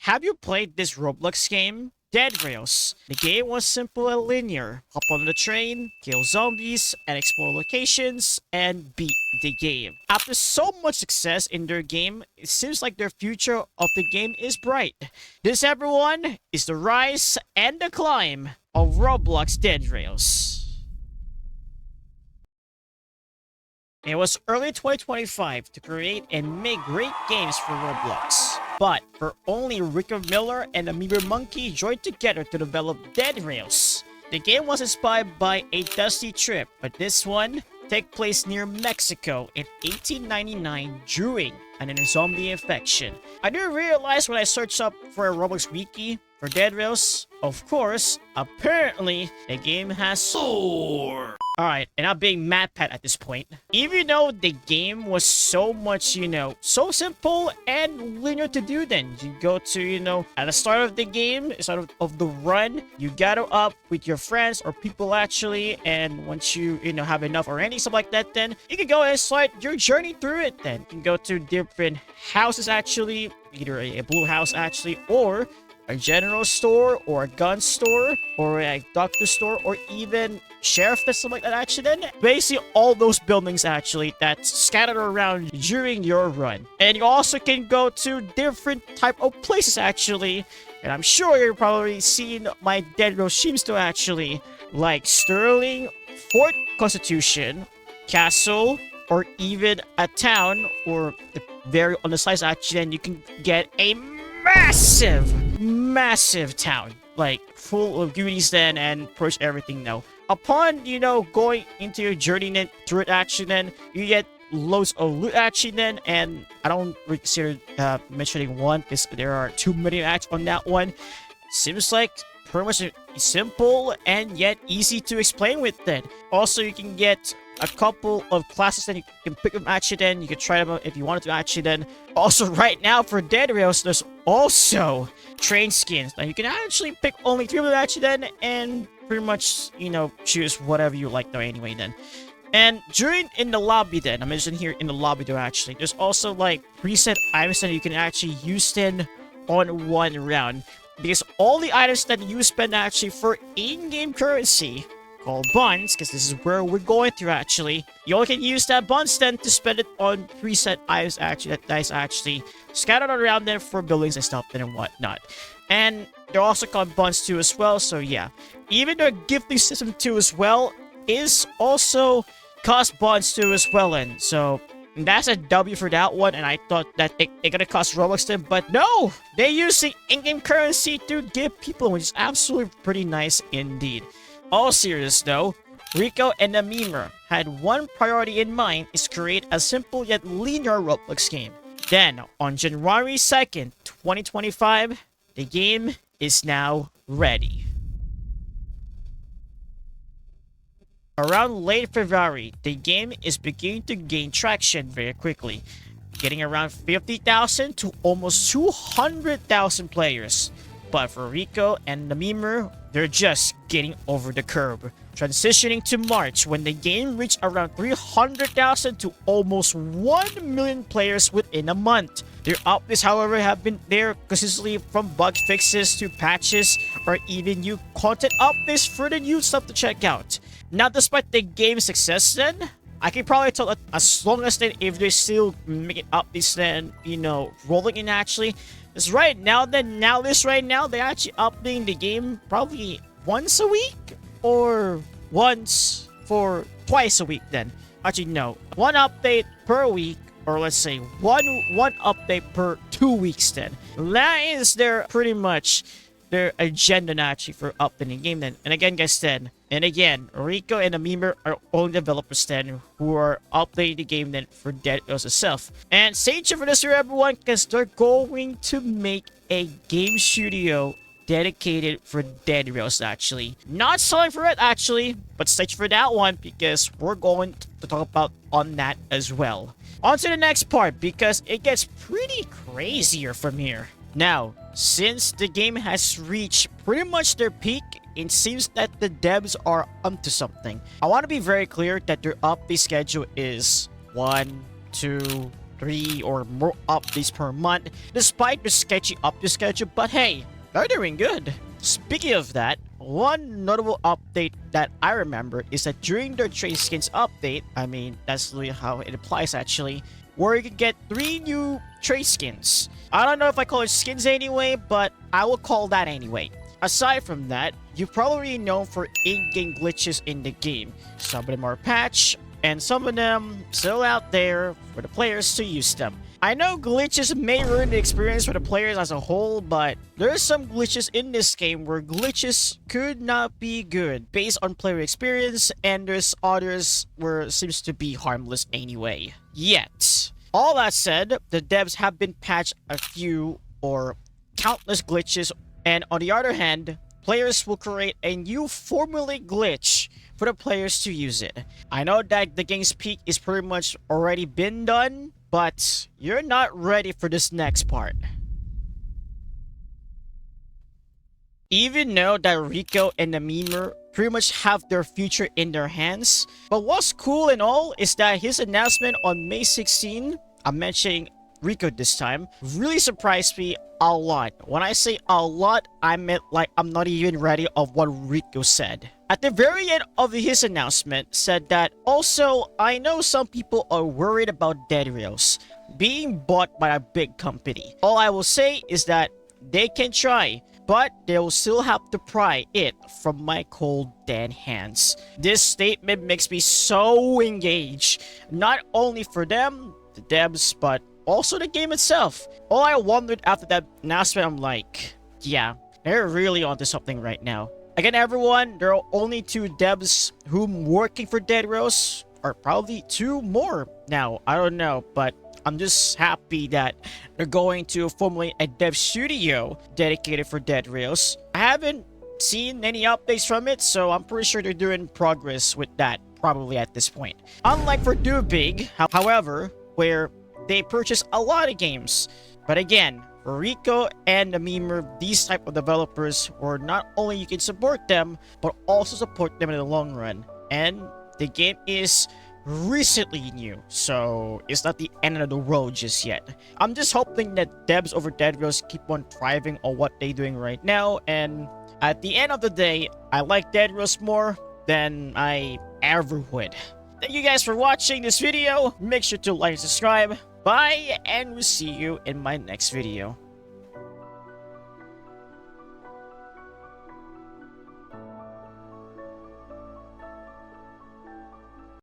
have you played this Roblox game? Dead Rails. The game was simple and linear. Hop on the train, kill zombies, and explore locations, and beat the game. After so much success in their game, it seems like their future of the game is bright. This, everyone, is the rise and the climb of Roblox Dead Rails. It was early 2025 to create and make great games for Roblox. But for only Rico Miller and Amoeba Monkey joined together to develop Dead Rails. The game was inspired by a dusty trip, but this one took place near Mexico in 1899 during an zombie infection. I didn't realize when I searched up for a Roblox wiki for Dead Rails, of course, apparently the game has soar. Alright, and I'm being MatPat at this point. Even though the game was so much, so simple and linear to do then. You go to, at the start of the game, start of the run, you gather up with your friends or people actually, and once you, have enough or anything like that, then you can go and start your journey through it then. You can go to different houses actually, either a blue house actually, or a general store, or a gun store, or a doctor store, or even sheriff or something like that actually then. Basically all those buildings actually that's scattered around during your run. And you also can go to different type of places actually. And I'm sure you've probably seen my Dead Rails streams too actually. Like Sterling, Fort Constitution, Castle, or even a town, or the very on the sides actually, then you can get a massive town, like full of goodies then and push everything now. Upon, going into your journey then through it action then, you get loads of loot action then, and I don't really consider mentioning one because there are too many acts on that one. Seems like pretty much simple and yet easy to explain with then. Also, you can get a couple of classes that you can pick them actually then. You can try them out if you wanted to actually then. Also, right now for Dead Rails, there's also train skins. Now you can actually pick only 3 of them actually then, and pretty much, choose whatever you like though anyway then. And in the lobby then, I mentioned here in the lobby though actually, there's also like preset items that you can actually use then on one round. Because all the items that you spend actually for in-game currency, called buns, because this is where we're going through actually, you only can use that buns then to spend it on preset items actually that is actually scattered around there for buildings and stuff and whatnot. And they're also called buns too as well, so yeah. Even their gifting system too as well is also cost buns too as well, and so that's a W for that one. And I thought that it gonna cost Robux then, but no! They use the in-game currency to give people, which is absolutely pretty nice indeed. All serious though, Rico and the Memer had one priority in mind, is create a simple yet linear Roblox game. Then, on January 2nd, 2025, the game is now ready. Around late February, the game is beginning to gain traction very quickly, getting around 50,000 to almost 200,000 players. But for Rico and the Memer, they're just getting over the curb. Transitioning to March, when the game reached around 300,000 to almost 1 million players within a month. Their updates, however, have been there consistently, from bug fixes to patches, or even new content updates for the new stuff to check out. Now, despite the game's success then, I can probably tell that as long as then, if they still making updates then, rolling in actually, because right now, they're actually updating the game probably once a week, or twice a week then. Actually, no. One update per week, or let's say one update per 2 weeks then. That is pretty much their agenda actually for updating the game then. And again, guys, Rico and the Memer are own developers then who are updating the game then for Dead Rails itself. And stay tuned for this here, everyone, because they're going to make a game studio dedicated for Dead Rails actually. Not selling for it actually, but stay tuned for that one because we're going to talk about on that as well. On to the next part, because it gets pretty crazier from here. Now, since the game has reached pretty much their peak, it seems that the devs are onto something. I want to be very clear that their update schedule is 1, 2, 3 or more updates per month, despite the sketchy update schedule, but hey, they're doing good. Speaking of that, one notable update that I remember is that during their trade skins update, I mean, that's really how it applies actually, where you can get 3 new trade skins. I don't know if I call it skins anyway, but I will call that anyway. Aside from that, you're probably known for in-game glitches in the game. Some of them are patched, and some of them still out there for the players to use them. I know glitches may ruin the experience for the players as a whole, but there's some glitches in this game where glitches could not be good based on player experience, and there's others where it seems to be harmless anyway. Yet, all that said, the devs have been patched a few or countless glitches, and on the other hand, players will create a new formulaic glitch for the players to use it. I know that the game's peak is pretty much already been done, but you're not ready for this next part. Even though that Rico and the memer pretty much have their future in their hands, but what's cool and all is that his announcement on May 16, I'm mentioning Rico this time, really surprised me a lot. When I say a lot, I meant like I'm not even ready of what Rico said. At the very end of his announcement, said that, also, I know some people are worried about Dead Rails being bought by a big company. All I will say is that they can try, but they will still have to pry it from my cold dead hands. This statement makes me so engaged, not only for them, the devs, but also the game itself. All I wondered after that announcement, I'm like, yeah, they're really onto something right now. Again, everyone, there are only 2 devs whom working for Dead Rails, or probably 2 more now. I don't know, but I'm just happy that they're going to formulate a dev studio dedicated for Dead Rails. I haven't seen any updates from it, so I'm pretty sure they're doing progress with that probably at this point. Unlike for Do Big, however, where they purchase a lot of games. But again, for Rico and the memer, these type of developers where not only you can support them, but also support them in the long run. And the game is recently new, so it's not the end of the road just yet. I'm just hoping that devs over Dead Rails keep on thriving on what they're doing right now, and at the end of the day, I like Dead Rails more than I ever would. Thank you guys for watching this video. Make sure to like and subscribe. Bye, and we'll see you in my next video.